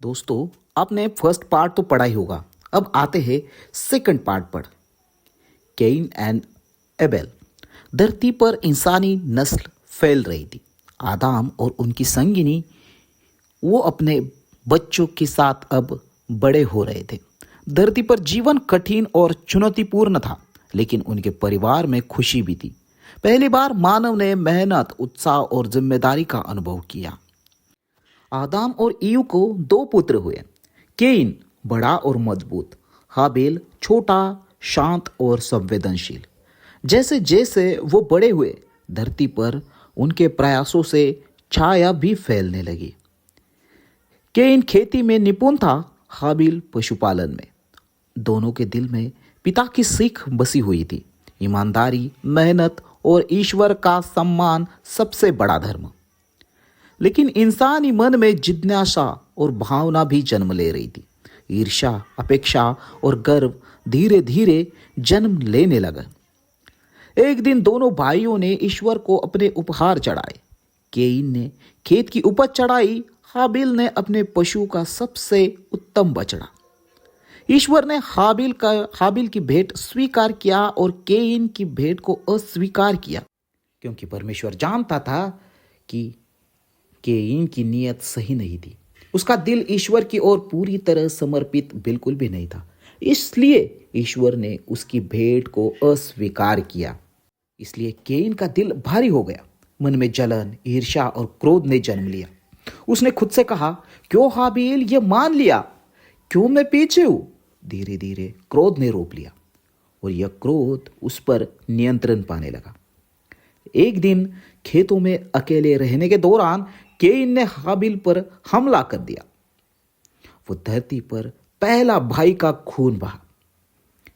दोस्तों, आपने first part तो पढ़ा ही होगा। अब आते हैं सेकंड पार्ट पर। Cane and Abel. धरती पर इंसानी नस्ल फैल रही थी। आदम और उनकी संगिनी वो अपने बच्चों के साथ अब बड़े हो रहे थे। धरती पर जीवन कठिन और चुनौतीपूर्ण था, लेकिन उनके परिवार में खुशी भी थी। पहली बार मानव ने मेहनत, उत्साह और जिम्मेदारी का अनुभव किया। आदाम और ईव को दो पुत्र हुए। केन बड़ा और मजबूत, हाबिल छोटा, शांत और संवेदनशील। जैसे जैसे वो बड़े हुए, धरती पर उनके प्रयासों से छाया भी फैलने लगी। केन खेती में निपुण था, हाबिल पशुपालन में। दोनों के दिल में पिता की सीख बसी हुई थी। ईमानदारी, मेहनत और ईश्वर का सम्मान सबसे बड़ा धर्म। लेकिन इंसानी मन में जिज्ञासा और भावना भी जन्म ले रही थी। ईर्ष्या, अपेक्षा और गर्व धीरे धीरे जन्म लेने लगा। एक दिन दोनों भाइयों ने ईश्वर को अपने उपहार चढ़ाए। केन ने खेत की उपज चढ़ाई, हाबिल ने अपने पशु का सबसे उत्तम बछड़ा। ईश्वर ने हाबिल की भेंट स्वीकार किया और केन की भेंट को अस्वीकार किया, क्योंकि परमेश्वर जानता था कि केन की नीयत सही नहीं थी। उसका दिल ईश्वर की ओर पूरी तरह समर्पित बिल्कुल भी नहीं था। इसलिए ईश्वर ने उसकी भेंट को अस्वीकार किया। इसलिए केन का दिल भारी हो गया। मन में जलन, ईर्ष्या और क्रोध ने जन्म लिया। उसने खुद से कहा, क्यों हाबिल ये मान लिया, क्यों मैं पीछे हूं। धीरे धीरे क्रोध ने रोक लिया और यह क्रोध उस पर नियंत्रण पाने लगा। एक दिन खेतों में अकेले रहने के दौरान केन ने हाबिल पर हमला कर दिया। वो धरती पर पहला भाई का खून बहा।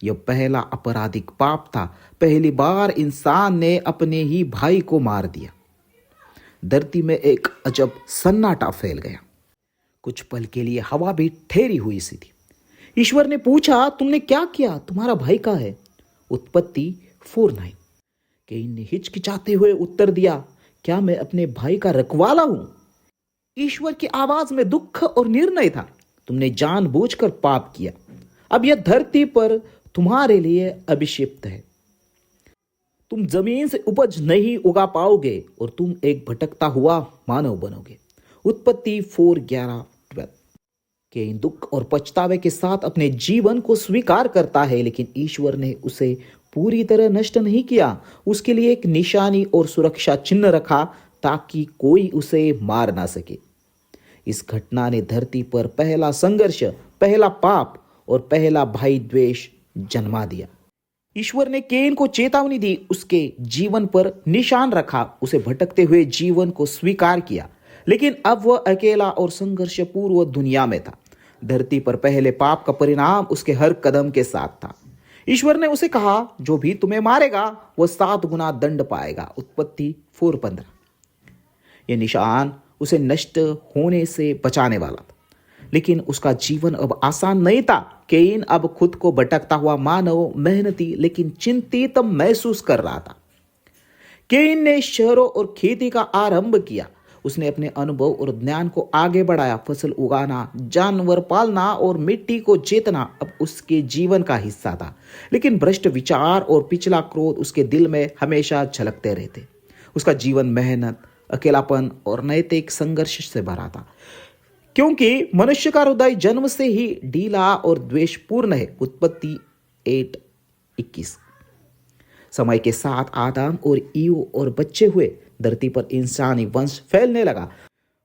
यह पहला आपराधिक पाप था। पहली बार इंसान ने अपने ही भाई को मार दिया। धरती में एक अजब सन्नाटा फैल गया। कुछ पल के लिए हवा भी ठहरी हुई सी थी। ईश्वर ने पूछा, तुमने क्या किया, तुम्हारा भाई कहाँ है। उत्पत्ति 4:9। केन ने हिचकिचाते हुए उत्तर दिया, क्या मैं अपने भाई का रखवाला हूं। ईश्वर की आवाज में दुख और निर्णय था। तुमने जानबूझकर पाप किया। अब यह धरती पर तुम्हारे लिए अभिशिप्त है। तुम जमीन से उपज नहीं उगा पाओगे और तुम एक भटकता हुआ मानव बनोगे। उत्पत्ति 4:11-12। केन दुख और पछतावे के साथ अपने जीवन को स्वीकार करता है, लेकिन ईश्वर ने उसे पूरी तरह नष्ट नहीं किया। उसके लिए एक निशानी और सुरक्षा चिन्ह रखा, ताकि कोई उसे मार ना सके। इस घटना ने धरती पर पहला संघर्ष, पहला पाप और पहला भाई द्वेष जन्मा दिया। ईश्वर ने केन को चेतावनी दी, उसके जीवन पर निशान रखा, उसे भटकते हुए जीवन को स्वीकार किया। लेकिन अब वह अकेला और संघर्ष पूर्व दुनिया में था। धरती पर पहले पाप का परिणाम उसके हर कदम के साथ था। ईश्वर ने उसे कहा, जो भी तुम्हें मारेगा वह 7 गुना दंड पाएगा। उत्पत्ति 4:15। यह निशान उसे नष्ट होने से बचाने वाला था। लेकिन उसका जीवन अब आसान नहीं था। केन अब खुद को भटकता हुआ मानव, मेहनती लेकिन चिंतित महसूस कर रहा था। केन ने शहरों और खेती का आरंभ किया। उसने अपने अनुभव और ज्ञान को आगे बढ़ाया। फसल उगाना, जानवर पालना और मिट्टी को जीतना अब उसके जीवन का हिस्सा था। लेकिन भ्रष्ट विचार और पिछला क्रोध उसके दिल में हमेशा झलकते रहते। उसका जीवन मेहनत, अकेलापन और नैतिक संघर्ष से भरा था, क्योंकि मनुष्य का हृदय जन्म से ही ढीला और द्वेषपूर्ण है। उत्पत्ति 8:21। समय के साथ आदम और ईव और बच्चे हुए। धरती पर इंसानी वंश फैलने लगा।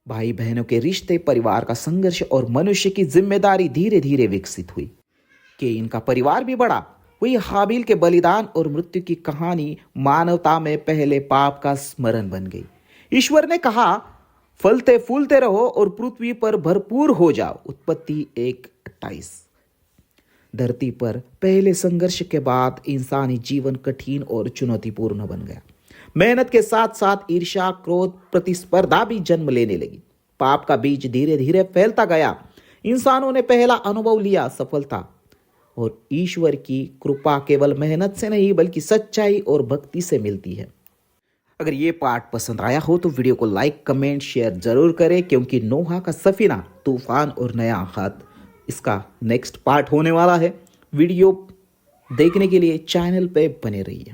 भाई बहनों के रिश्ते, परिवार का संघर्ष और मनुष्य की जिम्मेदारी धीरे धीरे विकसित हुई। केन का परिवार भी बढ़ा। वही हाबिल के बलिदान और मृत्यु की कहानी मानवता में पहले पाप का स्मरण बन गई। ईश्वर ने कहा, फलते फूलते रहो और पृथ्वी पर भरपूर हो जाओ। उत्पत्ति 1:28। धरती पर पहले संघर्ष के बाद इंसानी जीवन कठिन और चुनौतीपूर्ण बन गया। मेहनत के साथ साथ ईर्ष्या, क्रोध, प्रतिस्पर्धा भी जन्म लेने लगी। पाप का बीज धीरे धीरे फैलता गया। इंसानों ने पहला अनुभव लिया, सफलता और ईश्वर की कृपा केवल मेहनत से नहीं, बल्कि सच्चाई और भक्ति से मिलती है। अगर ये पार्ट पसंद आया हो तो वीडियो को लाइक कमेंट शेयर जरूर करें, क्योंकि नोहा का सफीना तूफान और नया हाथ इसका नेक्स्ट पार्ट होने वाला है। वीडियो देखने के लिए चैनल पे बने रहिए।